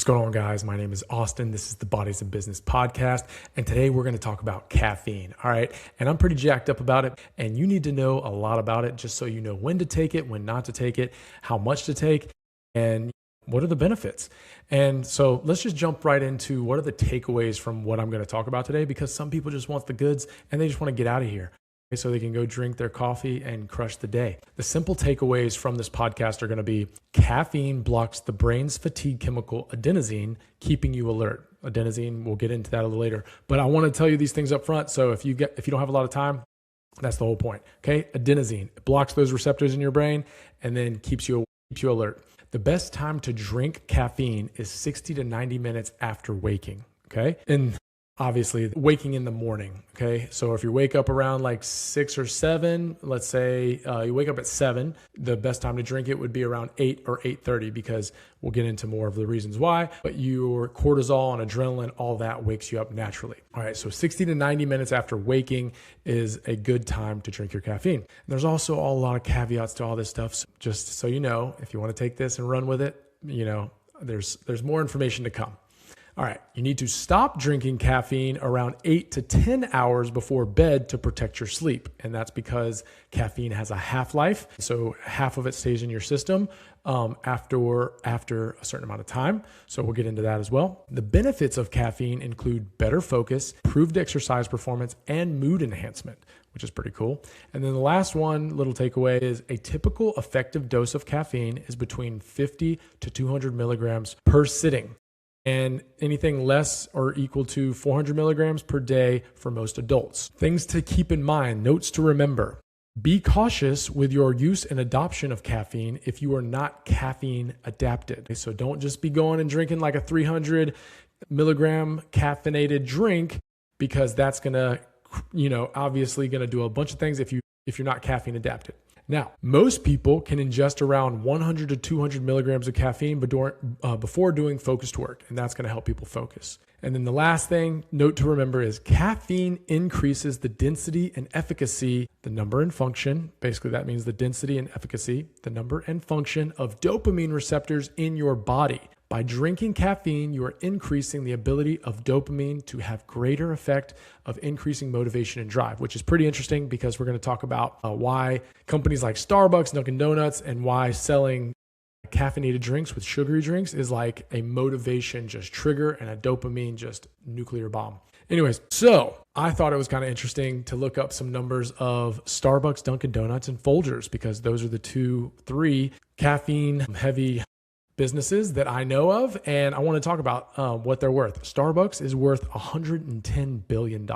going on, guys? My name is Austin. This is the Bodies of Business podcast. And today we're going to talk about caffeine. All right. And I'm pretty jacked up about it. And you need to know a lot about it just so you know when to take it, when not to take it, how much to take, and what are the benefits. And so let's just jump right into what are the takeaways from what I'm going to talk about today, because some people just want the goods and they just want to get out of here, so they can go drink their coffee and crush the day. The simple takeaways from this podcast are going to be caffeine blocks the brain's fatigue chemical adenosine, keeping you alert. Adenosine, we'll get into that a little later, but I want to tell you these things up front. So if you don't have a lot of time, that's the whole point. Okay. Adenosine, it blocks those receptors in your brain and then keeps you alert. The best time to drink caffeine is 60 to 90 minutes after waking. Okay. And obviously waking in the morning. Okay. So if you wake up around like 6 or 7, let's say you wake up at 7, the best time to drink it would be around 8 or 8:30, because we'll get into more of the reasons why, but your cortisol and adrenaline, all that wakes you up naturally. All right. So 60 to 90 minutes after waking is a good time to drink your caffeine. And there's also a lot of caveats to all this stuff. So just so you know, if you want to take this and run with it, there's more information to come. All right, you need to stop drinking caffeine around 8 to 10 hours before bed to protect your sleep. And that's because caffeine has a half-life. So half of it stays in your system after a certain amount of time. So we'll get into that as well. The benefits of caffeine include better focus, improved exercise performance, and mood enhancement, which is pretty cool. And then the last one, little takeaway, is a typical effective dose of caffeine is between 50 to 200 milligrams per sitting, and anything less or equal to 400 milligrams per day for most adults. Things to keep in mind, notes to remember. Be cautious with your use and adoption of caffeine if you are not caffeine adapted. So don't just be going and drinking like a 300 milligram caffeinated drink, because that's gonna, obviously gonna do a bunch of things if you're not caffeine adapted. Now, most people can ingest around 100 to 200 milligrams of caffeine before doing focused work, and that's going to help people focus. And then the last thing, note to remember, is caffeine increases the density and efficacy, the number and function. Basically, that means the density and efficacy, the number and function of dopamine receptors in your body. By drinking caffeine, you are increasing the ability of dopamine to have greater effect of increasing motivation and drive, which is pretty interesting, because we're going to talk about why companies like Starbucks, Dunkin' Donuts, and why selling caffeinated drinks with sugary drinks is like a motivation just trigger and a dopamine just nuclear bomb. Anyways, so I thought it was kind of interesting to look up some numbers of Starbucks, Dunkin' Donuts, and Folgers, because those are the 3 caffeine heavy businesses that I know of, and I want to talk about what they're worth. Starbucks is worth $110 billion.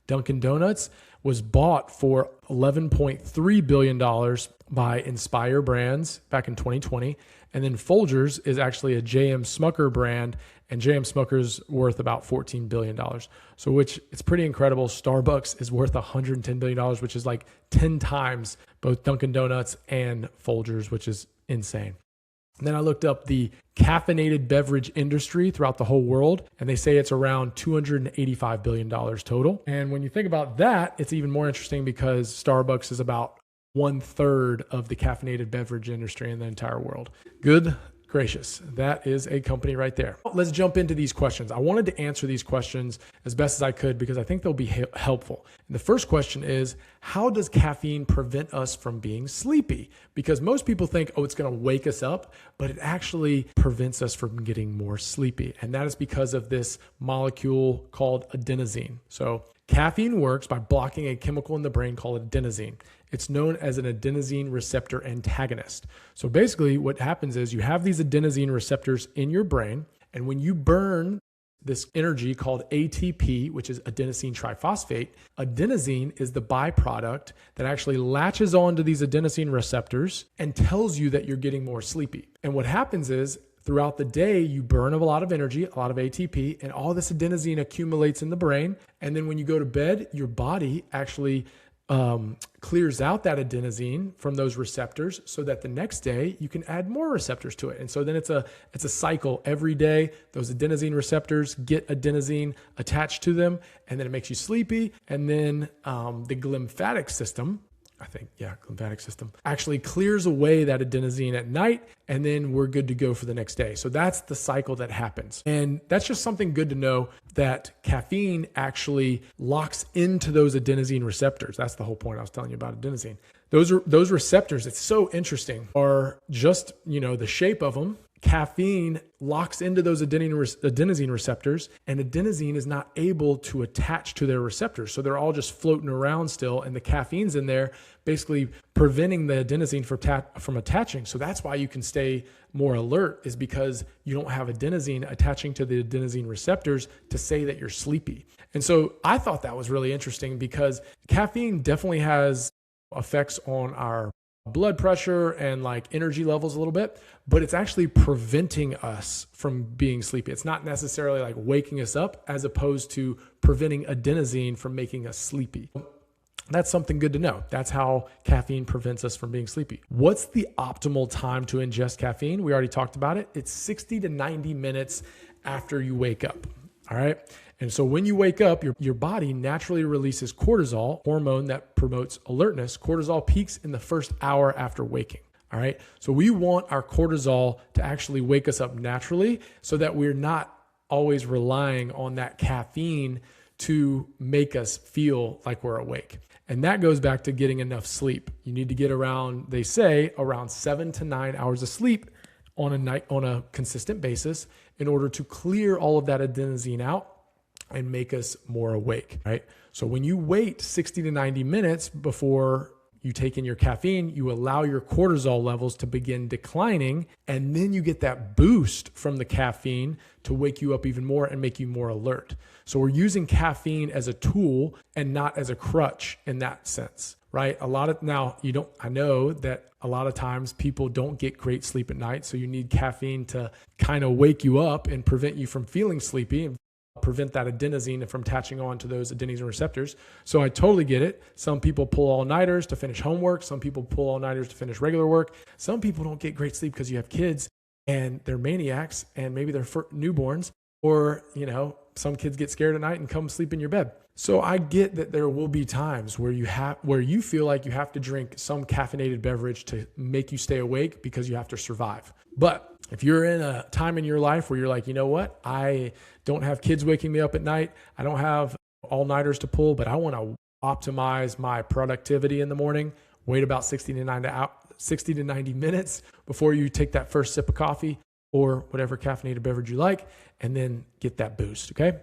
Dunkin' Donuts was bought for $11.3 billion by Inspire Brands back in 2020. And then Folgers is actually a J.M. Smucker brand, and J.M. Smucker's worth about $14 billion. So which it's pretty incredible. Starbucks is worth $110 billion, which is like 10 times both Dunkin' Donuts and Folgers, which is insane. And then I looked up the caffeinated beverage industry throughout the whole world, and they say it's around $285 billion total. And when you think about that, it's even more interesting, because Starbucks is about 1/3 of the caffeinated beverage industry in the entire world. Good gracious, that is a company right there. Let's jump into these questions. I wanted to answer these questions as best as I could, because I think they'll be helpful. And the first question is, how does caffeine prevent us from being sleepy? Because most people think, it's going to wake us up, but it actually prevents us from getting more sleepy. And that is because of this molecule called adenosine. So caffeine works by blocking a chemical in the brain called adenosine. It's known as an adenosine receptor antagonist. So basically what happens is you have these adenosine receptors in your brain, and when you burn this energy called ATP, which is adenosine triphosphate, adenosine is the byproduct that actually latches onto these adenosine receptors and tells you that you're getting more sleepy. And what happens is, throughout the day, you burn a lot of energy, a lot of ATP, and all this adenosine accumulates in the brain. And then when you go to bed, your body actually clears out that adenosine from those receptors, so that the next day you can add more receptors to it. And so then it's a cycle. Every day, those adenosine receptors get adenosine attached to them, and then it makes you sleepy. And then the glymphatic system I think, yeah, lymphatic system, actually clears away that adenosine at night, and then we're good to go for the next day. So that's the cycle that happens. And that's just something good to know, that caffeine actually locks into those adenosine receptors. That's the whole point I was telling you about adenosine. Those receptors, it's so interesting, are just, the shape of them. Caffeine locks into those adenosine receptors, and adenosine is not able to attach to their receptors. So they're all just floating around still, and the caffeine's in there basically preventing the adenosine from attaching. So that's why you can stay more alert, is because you don't have adenosine attaching to the adenosine receptors to say that you're sleepy. And so I thought that was really interesting, because caffeine definitely has effects on our blood pressure and like energy levels a little bit, but it's actually preventing us from being sleepy. It's not necessarily like waking us up, as opposed to preventing adenosine from making us sleepy. That's something good to know. That's how caffeine prevents us from being sleepy. What's the optimal time to ingest caffeine? We already talked about it. It's 60 to 90 minutes after you wake up. All right. And so when you wake up, your body naturally releases cortisol, hormone that promotes alertness. Cortisol peaks in the first hour after waking. All right. So we want our cortisol to actually wake us up naturally, so that we're not always relying on that caffeine to make us feel like we're awake. And that goes back to getting enough sleep. You need to get they say around 7 to 9 hours of sleep on a consistent basis, in order to clear all of that adenosine out and make us more awake, right? So when you wait 60 to 90 minutes before you take in your caffeine, you allow your cortisol levels to begin declining, and then you get that boost from the caffeine to wake you up even more and make you more alert. So we're using caffeine as a tool and not as a crutch in that sense, right? I know that a lot of times people don't get great sleep at night, so you need caffeine to kind of wake you up and prevent you from feeling sleepy, and prevent that adenosine from attaching on to those adenosine receptors. So I totally get it. Some people pull all-nighters to finish homework. Some people pull all-nighters to finish regular work. Some people don't get great sleep because you have kids and they're maniacs, and maybe they're newborns, or, some kids get scared at night and come sleep in your bed. So I get that there will be times where you feel like you have to drink some caffeinated beverage to make you stay awake because you have to survive. But if you're in a time in your life where you're like, you know what, I don't have kids waking me up at night, I don't have all-nighters to pull, but I want to optimize my productivity in the morning, wait about 60 to 90 minutes before you take that first sip of coffee or whatever caffeinated beverage you like, and then get that boost, okay?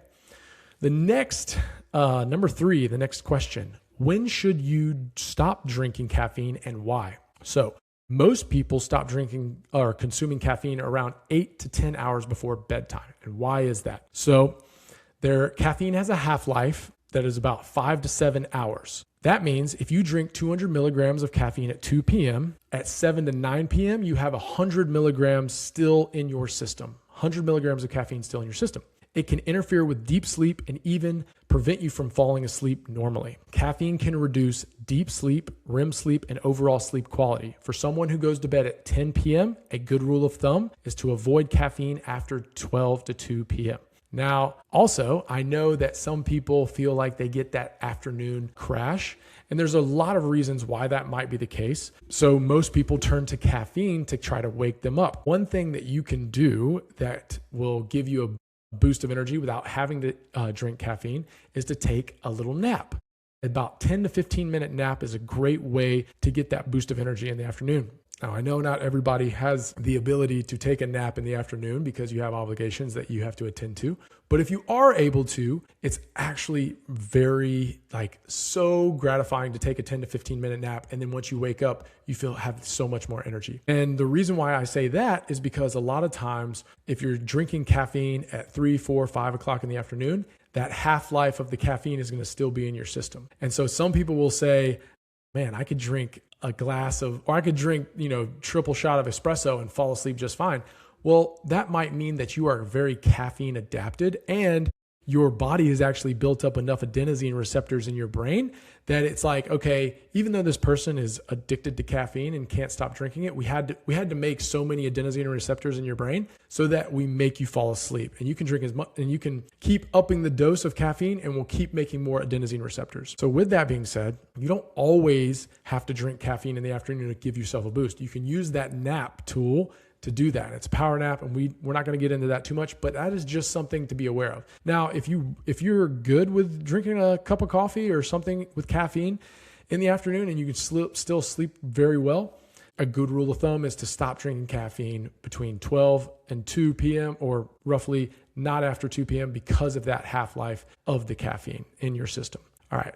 The next, number 3, the next question: when should you stop drinking caffeine and why? So most people stop drinking or consuming caffeine around 8 to 10 hours before bedtime. And why is that? So caffeine has a half-life that is about 5 to 7 hours. That means if you drink 200 milligrams of caffeine at 2 p.m., at 7 to 9 p.m., you have 100 milligrams still in your system. 100 milligrams of caffeine still in your system. It can interfere with deep sleep and even prevent you from falling asleep normally. Caffeine can reduce deep sleep, REM sleep, and overall sleep quality. For someone who goes to bed at 10 p.m., a good rule of thumb is to avoid caffeine after 12 to 2 p.m. Now, also, I know that some people feel like they get that afternoon crash, and there's a lot of reasons why that might be the case. So most people turn to caffeine to try to wake them up. One thing that you can do that will give you a boost of energy without having to drink caffeine is to take a little nap. About 10 to 15 minute nap is a great way to get that boost of energy in the afternoon. Now, I know not everybody has the ability to take a nap in the afternoon because you have obligations that you have to attend to. But if you are able to, it's actually very so gratifying to take a 10 to 15 minute nap. And then once you wake up, you have so much more energy. And the reason why I say that is because a lot of times, if you're drinking caffeine at 3, 4, 5 o'clock in the afternoon, that half-life of the caffeine is going to still be in your system. And so some people will say, man, I could drink a glass of, or I could drink, triple shot of espresso and fall asleep just fine. Well, that might mean that you are very caffeine adapted and your body has actually built up enough adenosine receptors in your brain that it's like, okay, even though this person is addicted to caffeine and can't stop drinking it, we had to make so many adenosine receptors in your brain so that we make you fall asleep. And you can drink as much, and you can keep upping the dose of caffeine, and we'll keep making more adenosine receptors. So with that being said, you don't always have to drink caffeine in the afternoon to give yourself a boost. You can use that nap tool to do that. It's a power nap, and we're not going to get into that too much, but that is just something to be aware of. Now, if you're good with drinking a cup of coffee or something with caffeine in the afternoon and you can still sleep very well, a good rule of thumb is to stop drinking caffeine between 12 and 2 p.m. or roughly not after 2 p.m. because of that half-life of the caffeine in your system. All right.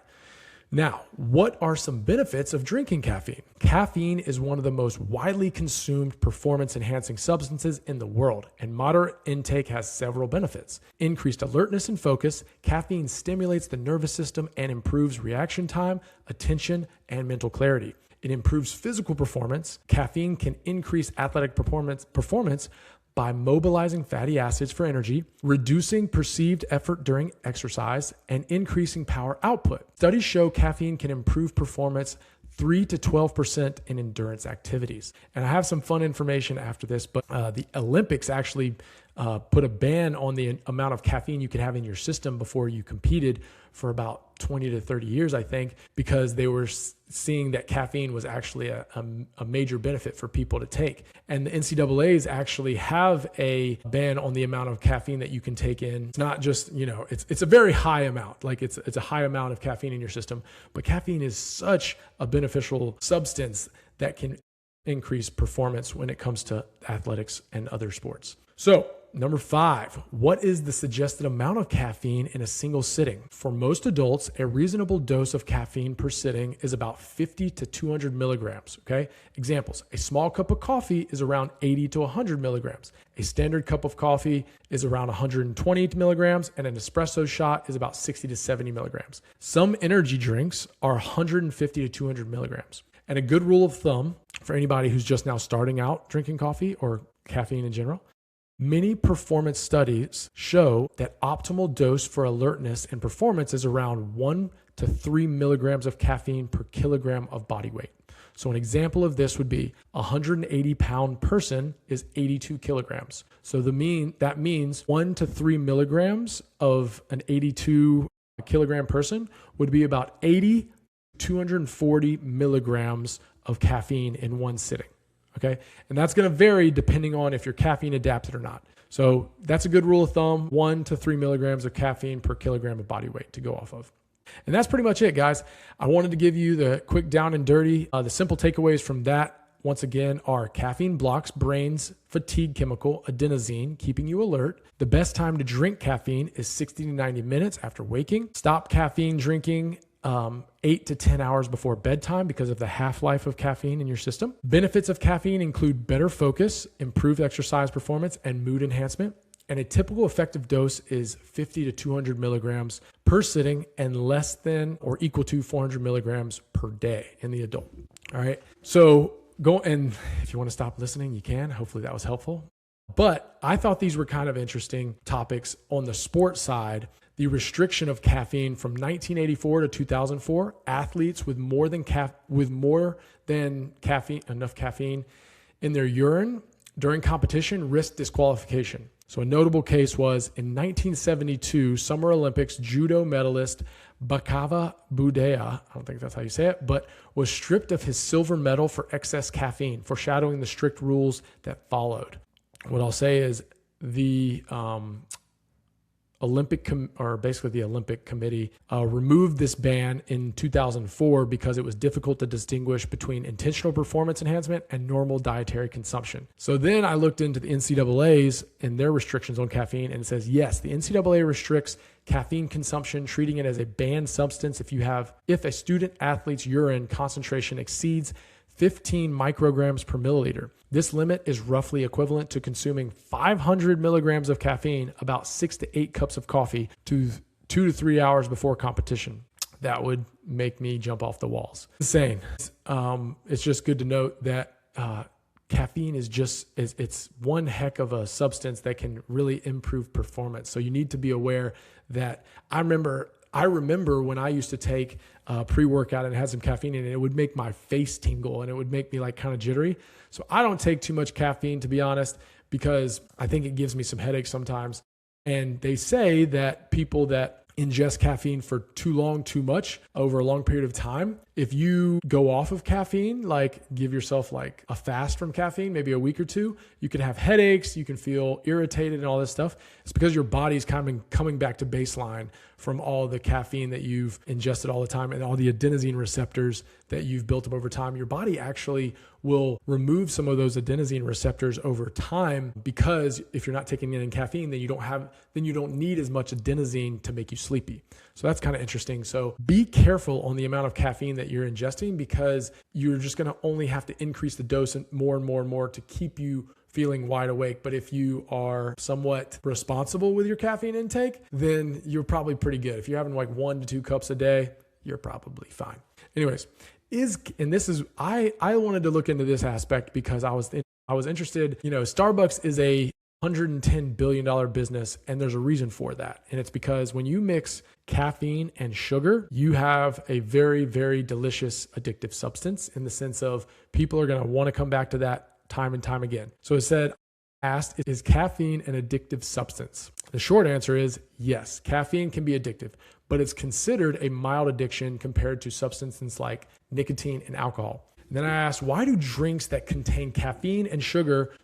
Now, what are some benefits of drinking caffeine? Caffeine is one of the most widely consumed performance-enhancing substances in the world, and moderate intake has several benefits. Increased alertness and focus. Caffeine stimulates the nervous system and improves reaction time, attention, and mental clarity. It improves physical performance. Caffeine can increase athletic performance by mobilizing fatty acids for energy, reducing perceived effort during exercise, and increasing power output. Studies show caffeine can improve performance 3 to 12% in endurance activities. And I have some fun information after this, but the Olympics actually put a ban on the amount of caffeine you could have in your system before you competed for about 20 to 30 years, I think, because they were seeing that caffeine was actually a major benefit for people to take. And the NCAAs actually have a ban on the amount of caffeine that you can take in. It's not just, it's a very high amount. Like it's a high amount of caffeine in your system, but caffeine is such a beneficial substance that can increase performance when it comes to athletics and other sports. So, number 5, what is the suggested amount of caffeine in a single sitting? For most adults, a reasonable dose of caffeine per sitting is about 50 to 200 milligrams, okay? Examples, a small cup of coffee is around 80 to 100 milligrams. A standard cup of coffee is around 120 milligrams, and an espresso shot is about 60 to 70 milligrams. Some energy drinks are 150 to 200 milligrams. And a good rule of thumb for anybody who's just now starting out drinking coffee or caffeine in general, many performance studies show that optimal dose for alertness and performance is around 1 to 3 milligrams of caffeine per kilogram of body weight. So an example of this would be a 180-pound person is 82 kilograms. So that means 1 to 3 milligrams of an 82-kilogram person would be about 240 milligrams of caffeine in one sitting. Okay. And that's going to vary depending on if you're caffeine adapted or not. So that's a good rule of thumb, 1 to 3 milligrams of caffeine per kilogram of body weight to go off of. And that's pretty much it, guys. I wanted to give you the quick down and dirty. The simple takeaways from that, once again, are caffeine blocks brain's fatigue chemical, adenosine, keeping you alert. The best time to drink caffeine is 60 to 90 minutes after waking. Stop caffeine drinking 8 to 10 hours before bedtime because of the half-life of caffeine in your system. Benefits of caffeine include better focus, improved exercise performance, and mood enhancement. And a typical effective dose is 50 to 200 milligrams per sitting and less than or equal to 400 milligrams per day in the adult. All right. So go, and if you want to stop listening, you can. Hopefully that was helpful. But I thought these were kind of interesting topics on the sports side. The restriction of caffeine from 1984 to 2004, athletes with enough caffeine in their urine during competition risked disqualification. So a notable case was in 1972 Summer Olympics judo medalist Bakava Budaya, I don't think that's how you say it, but was stripped of his silver medal for excess caffeine, foreshadowing the strict rules that followed. What I'll say is the Olympic Committee removed this ban in 2004 because it was difficult to distinguish between intentional performance enhancement and normal dietary consumption. So then I looked into the NCAA's and their restrictions on caffeine, and it says, yes, the NCAA restricts caffeine consumption, treating it as a banned substance if a student athlete's urine concentration exceeds 15 micrograms per milliliter. This limit is roughly equivalent to consuming 500 milligrams of caffeine, about 6 to 8 cups of coffee, 2 to 3 hours before competition. That would make me jump off the walls. Insane. It's just good to note that caffeine is it's one heck of a substance that can really improve performance. So you need to be aware that I remember when I used to take pre-workout and it had some caffeine in it, it would make my face tingle and it would make me like kind of jittery. So I don't take too much caffeine, to be honest, because I think it gives me some headaches sometimes. And they say that people that ingest caffeine for too long, too much over a long period of time, if you go off of caffeine, like give yourself like a fast from caffeine, maybe a week or two, you can have headaches, you can feel irritated and all this stuff. It's because your body's kind of coming back to baseline from all the caffeine that you've ingested all the time and all the adenosine receptors that you've built up over time. Your body actually will remove some of those adenosine receptors over time, because if you're not taking in caffeine, then you don't need as much adenosine to make you sleepy. So that's kind of interesting. So be careful on the amount of caffeine that you're ingesting, because you're just going to only have to increase the dose more and more and more to keep you feeling wide awake. But if you are somewhat responsible with your caffeine intake, then you're probably pretty good. If you're having like 1 to 2 cups a day, you're probably fine. Anyways, I wanted to look into this aspect because I was interested. Starbucks is a $110 billion business, and there's a reason for that. And it's because when you mix caffeine and sugar, you have a very, very delicious addictive substance, in the sense of people are going to want to come back to that time and time again. So it asked, is caffeine an addictive substance? The short answer is yes, caffeine can be addictive, but it's considered a mild addiction compared to substances like nicotine and alcohol. And then I asked, why do drinks that contain caffeine and sugar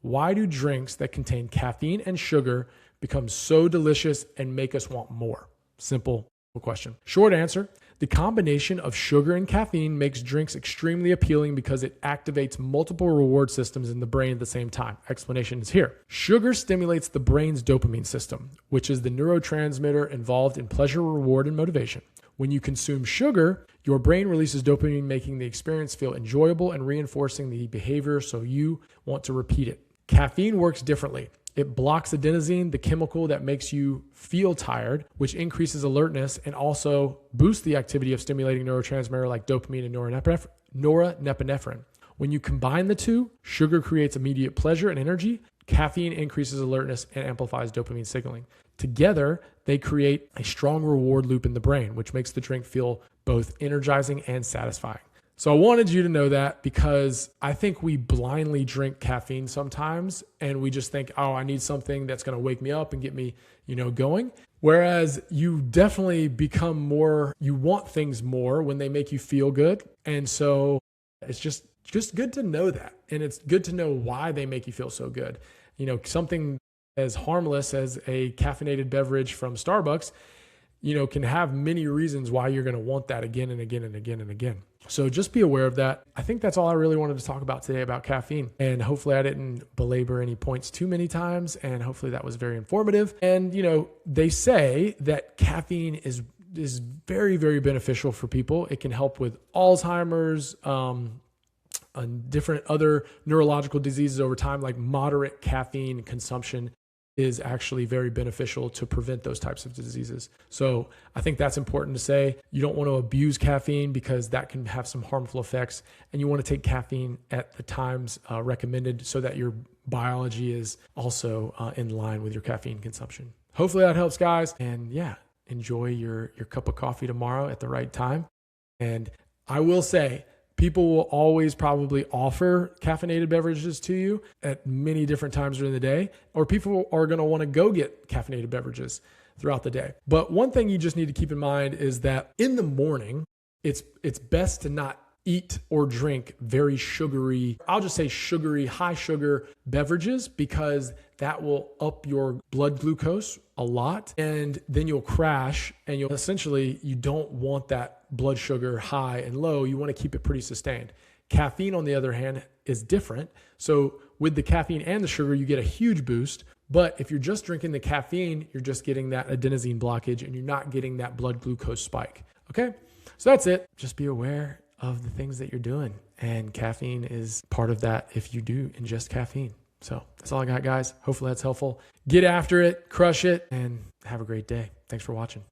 why do drinks that contain caffeine and sugar become so delicious and make us want more? Simple question. Short answer, the combination of sugar and caffeine makes drinks extremely appealing because it activates multiple reward systems in the brain at the same time. Explanation is here. Sugar stimulates the brain's dopamine system, which is the neurotransmitter involved in pleasure, reward, and motivation. When you consume sugar, your brain releases dopamine, making the experience feel enjoyable and reinforcing the behavior, so you want to repeat it. Caffeine works differently. It blocks adenosine, the chemical that makes you feel tired, which increases alertness and also boosts the activity of stimulating neurotransmitter like dopamine and norepinephrine. When you combine the two, sugar creates immediate pleasure and energy. Caffeine increases alertness and amplifies dopamine signaling. Together, they create a strong reward loop in the brain, which makes the drink feel both energizing and satisfying. So I wanted you to know that, because I think we blindly drink caffeine sometimes and we just think, oh, I need something that's going to wake me up and get me, going. Whereas you definitely you want things more when they make you feel good. And so it's just good to know that. And it's good to know why they make you feel so good. Something as harmless as a caffeinated beverage from Starbucks, can have many reasons why you're going to want that again and again and again and again. So just be aware of that. I think that's all I really wanted to talk about today about caffeine. And hopefully I didn't belabor any points too many times. And hopefully that was very informative. And, they say that caffeine is very, very beneficial for people. It can help with Alzheimer's, and different other neurological diseases over time, like moderate caffeine consumption is actually very beneficial to prevent those types of diseases. So I think that's important to say. You don't want to abuse caffeine because that can have some harmful effects. And you want to take caffeine at the times recommended so that your biology is also in line with your caffeine consumption. Hopefully that helps, guys. And yeah, enjoy your cup of coffee tomorrow at the right time. And I will say, people will always probably offer caffeinated beverages to you at many different times during the day, or people are going to want to go get caffeinated beverages throughout the day. But one thing you just need to keep in mind is that in the morning, it's best to not eat or drink very sugary, I'll just say sugary, high sugar beverages, because that will up your blood glucose a lot. And then you'll crash, and you don't want that blood sugar high and low. You want to keep it pretty sustained. Caffeine, on the other hand, is different. So with the caffeine and the sugar, you get a huge boost. But if you're just drinking the caffeine, you're just getting that adenosine blockage and you're not getting that blood glucose spike. Okay. So that's it. Just be aware of the things that you're doing. And caffeine is part of that if you do ingest caffeine. So that's all I got, guys. Hopefully that's helpful. Get after it, crush it, and have a great day. Thanks for watching.